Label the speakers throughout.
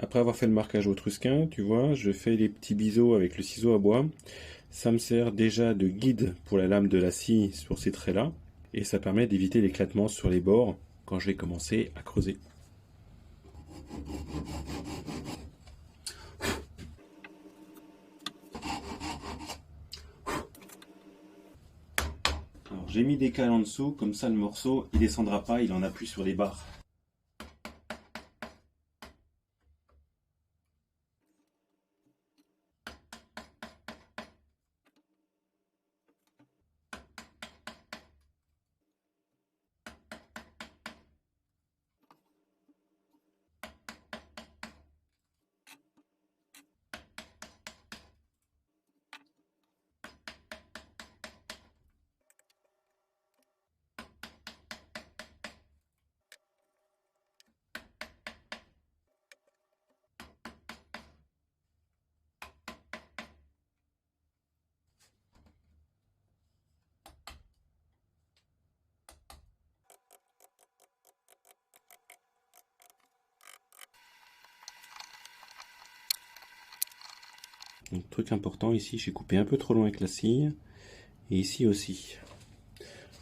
Speaker 1: après avoir fait le marquage au trusquin, tu vois, je fais les petits biseaux avec le ciseau à bois. Ça me sert déjà de guide pour la lame de la scie sur ces traits-là. Et ça permet d'éviter l'éclatement sur les bords quand je vais commencer à creuser. Alors j'ai mis des cales en dessous, comme ça le morceau il descendra pas, il en appuie sur les barres. Donc, truc important ici, j'ai coupé un peu trop loin avec la scie. Et ici aussi.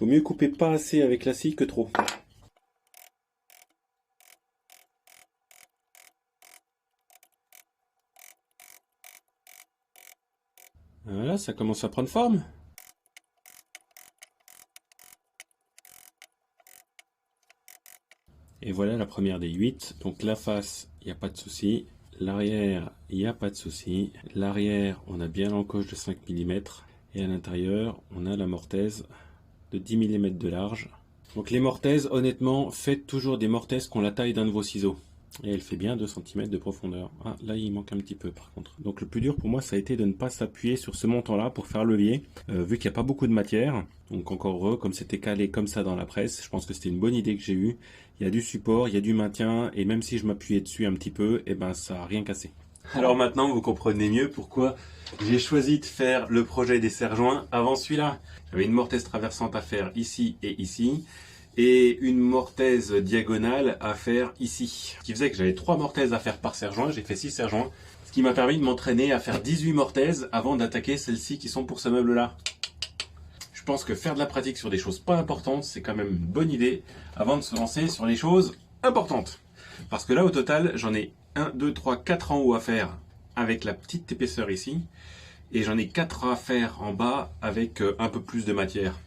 Speaker 1: Vaut mieux couper pas assez avec la scie que trop. Voilà, ça commence à prendre forme. Et voilà la première des 8. Donc la face, il n'y a pas de souci. L'arrière, il n'y a pas de souci. L'arrière, on a bien l'encoche de 5 mm. Et à l'intérieur, on a la mortaise de 10 mm de large. Donc les mortaises, honnêtement, faites toujours des mortaises qui ont la taille d'un de vos ciseaux. Et elle fait bien 2 cm de profondeur. Ah, là il manque un petit peu par contre. Donc le plus dur pour moi, ça a été de ne pas s'appuyer sur ce montant-là pour faire le levier, vu qu'il n'y a pas beaucoup de matière. Donc encore heureux, comme c'était calé comme ça dans la presse, je pense que c'était une bonne idée que j'ai eue. Il y a du support, il y a du maintien, et même si je m'appuyais dessus un petit peu, et ben ça n'a rien cassé. Alors maintenant, vous comprenez mieux pourquoi j'ai choisi de faire le projet des serre-joints avant celui-là. J'avais une mortaise traversante à faire ici et ici, et une mortaise diagonale à faire ici. Ce qui faisait que j'avais 3 mortaises à faire par serre-joint, j'ai fait 6 serre-joints, ce qui m'a permis de m'entraîner à faire 18 mortaises avant d'attaquer celles-ci qui sont pour ce meuble-là. Je pense que faire de la pratique sur des choses pas importantes, c'est quand même une bonne idée avant de se lancer sur les choses importantes. Parce que là, au total, j'en ai 1, 2, 3, 4 en haut à faire avec la petite épaisseur ici. Et j'en ai 4 à faire en bas avec un peu plus de matière.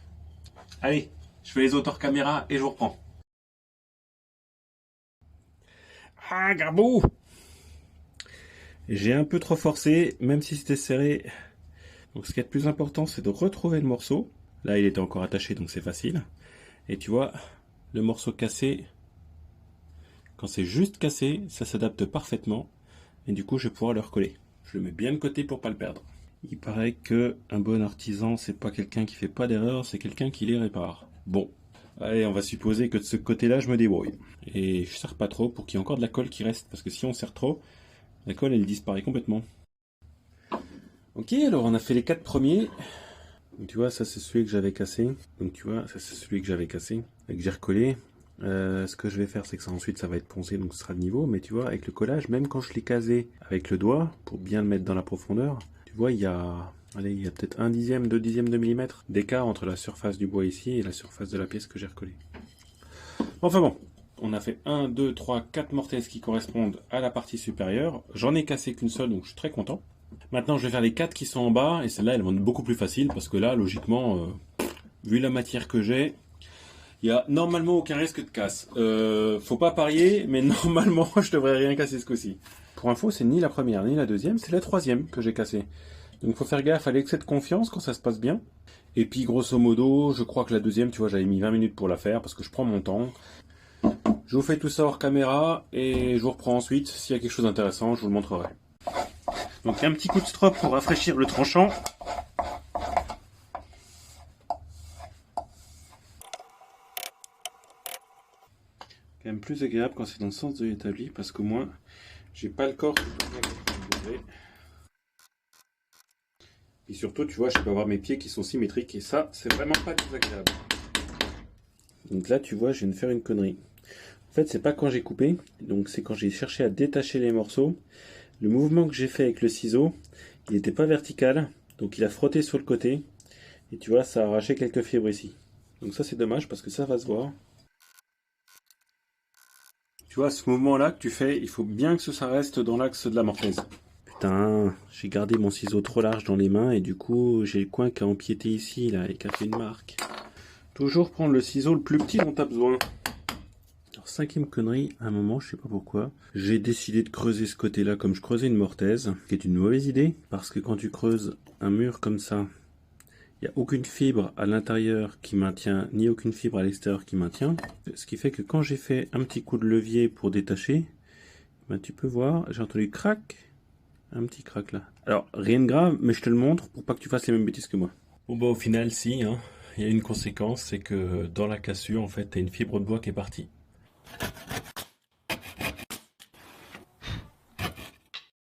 Speaker 1: Allez, je fais les auteurs caméra et je vous reprends. Ah, Garbou! J'ai un peu trop forcé, même si c'était serré. Donc ce qui est le plus important, c'est de retrouver le morceau. Là, il était encore attaché, donc c'est facile. Et tu vois, le morceau cassé, quand c'est juste cassé, ça s'adapte parfaitement. Et du coup, je vais pouvoir le recoller. Je le mets bien de côté pour pas le perdre. Il paraît que un bon artisan, c'est pas quelqu'un qui fait pas d'erreur, c'est quelqu'un qui les répare. Bon, allez, on va supposer que de ce côté-là, je me débrouille. Et je serre pas trop pour qu'il y ait encore de la colle qui reste, parce que si on serre trop, la colle, elle disparaît complètement. Ok, alors on a fait les 4 premiers. Donc, tu vois, ça c'est celui que j'avais cassé. Donc tu vois, ça c'est celui que j'avais cassé et que j'ai recollé. Ce que je vais faire, c'est que ça ensuite ça va être poncé, donc ce sera de niveau. Mais tu vois, avec le collage, même quand je l'ai casé avec le doigt pour bien le mettre dans la profondeur, tu vois, il y a, allez, il y a peut-être 1 dixième, 2 dixièmes de millimètre d'écart entre la surface du bois ici et la surface de la pièce que j'ai recollée. Enfin bon, on a fait 1, 2, 3, 4 mortaises qui correspondent à la partie supérieure. J'en ai cassé qu'une seule, donc je suis très content. Maintenant, je vais faire les 4 qui sont en bas, et celles-là, elles vont être beaucoup plus faciles, parce que là, logiquement, vu la matière que j'ai, il y a normalement aucun risque de casse. Faut pas parier, mais normalement, je devrais rien casser ce coup-ci. Pour info, c'est ni la première ni la deuxième, c'est la troisième que j'ai cassée. Donc faut faire gaffe à l'excès de confiance quand ça se passe bien. Et puis grosso modo, je crois que la deuxième, tu vois, j'avais mis 20 minutes pour la faire, parce que je prends mon temps. Je vous fais tout ça hors caméra, et je vous reprends ensuite. S'il y a quelque chose d'intéressant, je vous le montrerai. Donc un petit coup de strop pour rafraîchir le tranchant. Quand même plus agréable quand c'est dans le sens de l'établi, parce qu'au moins j'ai pas le corps qui peut bouger. Et surtout, tu vois, je peux avoir mes pieds qui sont symétriques, et ça, c'est vraiment pas désagréable. Donc là, tu vois, je viens de faire une connerie. En fait, c'est pas quand j'ai coupé, donc c'est quand j'ai cherché à détacher les morceaux. Le mouvement que j'ai fait avec le ciseau, il n'était pas vertical, donc il a frotté sur le côté. Et tu vois, ça a arraché quelques fibres ici. Donc ça c'est dommage parce que ça va se voir. Tu vois, ce mouvement-là que tu fais, il faut bien que ça reste dans l'axe de la mortaise. Putain, j'ai gardé mon ciseau trop large dans les mains et du coup, j'ai le coin qui a empiété ici, là, et qui a fait une marque. Toujours prendre le ciseau le plus petit dont tu as besoin. Alors, cinquième connerie, à un moment, je sais pas pourquoi, j'ai décidé de creuser ce côté-là comme je creusais une mortaise, ce qui est une mauvaise idée, parce que quand tu creuses un mur comme ça, il n'y a aucune fibre à l'intérieur qui maintient, ni aucune fibre à l'extérieur qui maintient. Ce qui fait que quand j'ai fait un petit coup de levier pour détacher, ben, tu peux voir, j'ai entendu crac, un petit crac là. Alors, rien de grave, mais je te le montre pour pas que tu fasses les mêmes bêtises que moi. Bon bah au final, si, hein, il y a une conséquence, c'est que dans la cassure, en fait, t'as une fibre de bois qui est partie.